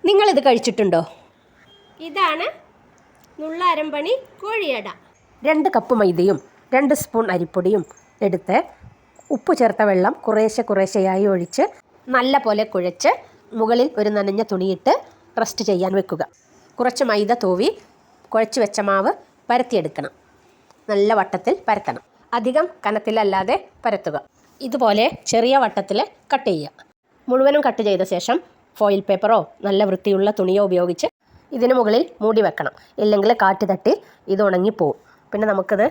നിങ്ങളിത് കഴിച്ചിട്ടുണ്ടോ? ഇതാണ് നുള്ളാരമ്പണി കോഴിയട. 2 കപ്പ് മൈദയും 2 സ്പൂൺ അരിപ്പൊടിയും എടുത്ത് ഉപ്പ് ചേർത്ത വെള്ളം കുറേശ്ശെയായി ഒഴിച്ച് നല്ല പോലെ കുഴച്ച് മുകളിൽ ഒരു നനഞ്ഞ തുണിയിട്ട് റെസ്റ്റ് ചെയ്യാൻ വെക്കുക. കുറച്ച് മൈദ തൂവി കുഴച്ച് വെച്ച മാവ് പരത്തിയെടുക്കണം. നല്ല വട്ടത്തിൽ പരത്തണം. അധികം കനത്തിലല്ലാതെ പരത്തുക. ഇതുപോലെ ചെറിയ വട്ടത്തിൽ കട്ട് ചെയ്യുക. മുഴുവനും കട്ട് ചെയ്ത ശേഷം ഫോയിൽ പേപ്പറോ നല്ല വൃത്തിയുള്ള തുണിയോ ഉപയോഗിച്ച് ഇതിന് മുകളിൽ മൂടി വെക്കണം. ഇല്ലെങ്കിൽ കാറ്റ് തട്ടി ഇത് ഉണങ്ങിപ്പോവും. പിന്നെ നമുക്കിത്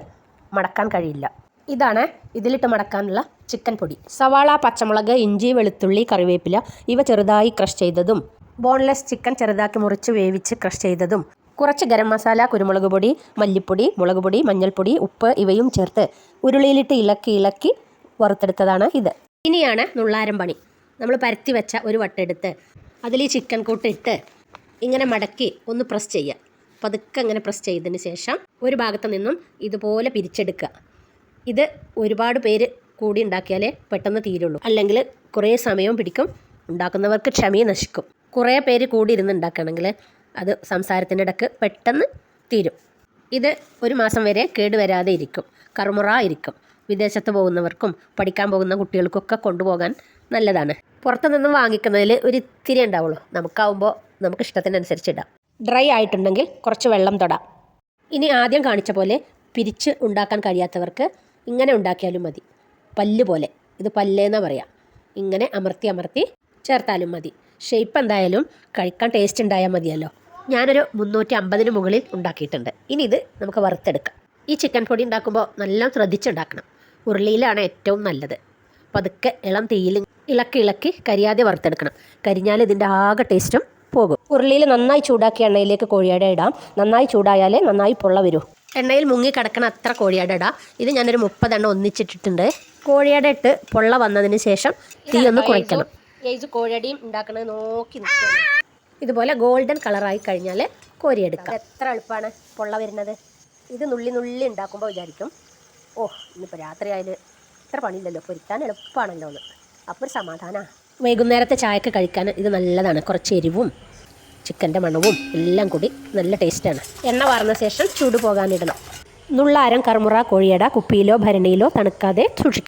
മടക്കാൻ കഴിയില്ല. ഇതാണ് ഇതിലിട്ട് മടക്കാനുള്ള ചിക്കൻ പൊടി. സവാള, പച്ചമുളക്, ഇഞ്ചി, വെളുത്തുള്ളി, കറിവേപ്പില ഇവ ചെറുതായി ക്രഷ് ചെയ്തതും ബോൺലെസ് ചിക്കൻ ചെറുതാക്കി മുറിച്ച് വേവിച്ച് ക്രഷ് ചെയ്തതും കുറച്ച് ഗരം മസാല, കുരുമുളക് പൊടി, മല്ലിപ്പൊടി, മുളക് പൊടി, മഞ്ഞൾപ്പൊടി, ഉപ്പ് ഇവയും ചേർത്ത് ഉരുളിയിലിട്ട് ഇളക്കി വറുത്തെടുത്തതാണ് ഇത്. ഇനിയാണ് നുള്ളാരം പണി. നമ്മൾ പരത്തി വെച്ച ഒരു വട്ടെടുത്ത് അതിൽ ഈ ചിക്കൻ കൂട്ടിട്ട് ഇങ്ങനെ മടക്കി ഒന്ന് പ്രസ് ചെയ്യുക. പതുക്കെ ഇങ്ങനെ പ്രസ് ചെയ്തതിന് ശേഷം ഒരു ഭാഗത്ത് നിന്നും ഇതുപോലെ പിരിച്ചെടുക്കുക. ഇത് ഒരുപാട് പേര് കൂടി ഉണ്ടാക്കിയാലേ പെട്ടെന്ന് തീരുള്ളൂ. അല്ലെങ്കിൽ കുറേ സമയവും പിടിക്കും. ഉണ്ടാക്കുന്നവർക്ക് ക്ഷമയും നശിക്കും. കുറേ പേര് കൂടി ഇരുന്ന് ഉണ്ടാക്കുകയാണെങ്കിൽ അത് സംസാരത്തിൻ്റെ ഇടയ്ക്ക് പെട്ടെന്ന് തീരും. ഇത് 1 മാസം വരെ കേടുവരാതെ ഇരിക്കും. കറുമുറ ഇരിക്കും. വിദേശത്ത് പോകുന്നവർക്കും പഠിക്കാൻ പോകുന്ന കുട്ടികൾക്കൊക്കെ കൊണ്ടുപോകാൻ നല്ലതാണ്. പുറത്തു നിന്നും വാങ്ങിക്കുന്നതിൽ ഒരു ഇത്തിരി ഉണ്ടാവുള്ളൂ. നമുക്കാവുമ്പോൾ നമുക്ക് ഇഷ്ടത്തിനനുസരിച്ച് ഇടാം. ഡ്രൈ ആയിട്ടുണ്ടെങ്കിൽ കുറച്ച് വെള്ളം തൊടാം. ഇനി ആദ്യം കാണിച്ച പോലെ പിരിച്ച് ഉണ്ടാക്കാൻ കഴിയാത്തവർക്ക് ഇങ്ങനെ ഉണ്ടാക്കിയാലും മതി. പല്ല് പോലെ. ഇത് പല്ലേന്നാ പറയാം. ഇങ്ങനെ അമർത്തി ചേർത്താലും മതി. ഷേപ്പ് എന്തായാലും കഴിക്കാൻ ടേസ്റ്റ് ഉണ്ടായാൽ മതിയല്ലോ. ഞാനൊരു 350 മുകളിൽ ഉണ്ടാക്കിയിട്ടുണ്ട്. ഇനി ഇത് നമുക്ക് വറുത്തെടുക്കാം. ഈ ചിക്കൻ പൊടി ഉണ്ടാക്കുമ്പോൾ നല്ല ശ്രദ്ധിച്ചുണ്ടാക്കണം. ഉരുളിയിലാണ് ഏറ്റവും നല്ലത്. പതുക്കെ ഇളം തീയിൽ ഇളക്കി കരിയാതെ വറുത്തെടുക്കണം. കരിഞ്ഞാൽ ഇതിൻ്റെ ആകെ ടേസ്റ്റും പോകും. ഉരുളിയിൽ നന്നായി ചൂടാക്കിയ എണ്ണയിലേക്ക് കോഴിയട ഇടാം. നന്നായി ചൂടായാലേ നന്നായി പൊള്ള വരൂ. എണ്ണയിൽ മുങ്ങി കിടക്കണം അത്ര കോഴിയട ഇടാം. ഇത് ഞാനൊരു 30 എണ്ണം ഒന്നിച്ചിട്ടിട്ടുണ്ട്. കോഴിയട ഇട്ട് പൊള്ള വന്നതിന് ശേഷം തീ ഒന്ന് കുറയ്ക്കണം. കോഴിയടയും ഉണ്ടാക്കുന്നത് നോക്കി നിൽക്കണം. ഇതുപോലെ ഗോൾഡൻ കളറായി കഴിഞ്ഞാൽ കോരിയെടുക്കാം. എത്ര എളുപ്പമാണ് പൊള്ള വരുന്നത്. ഇത് നുള്ളി ഉണ്ടാക്കുമ്പോൾ വിചാരിക്കും, ഇന്നിപ്പോൾ രാത്രി ആയാലും ഇത്ര പണിയില്ലല്ലോ, പൊരിക്കാൻ എളുപ്പമാണല്ലോ എന്ന്. അപ്പോൾ ഒരു സമാധാനമാണ്. വൈകുന്നേരത്തെ ചായക്ക് കഴിക്കാൻ ഇത് നല്ലതാണ്. കുറച്ച് എരിവും ചിക്കൻ്റെ മണവും എല്ലാം കൂടി നല്ല ടേസ്റ്റാണ്. എണ്ണ വാർന്ന ശേഷം ചൂട് പോകാനിടണം. നുള്ളാരം കറുമുറ കോഴിയട കുപ്പിയിലോ ഭരണിയിലോ തണുക്കാതെ സൂക്ഷിക്കും.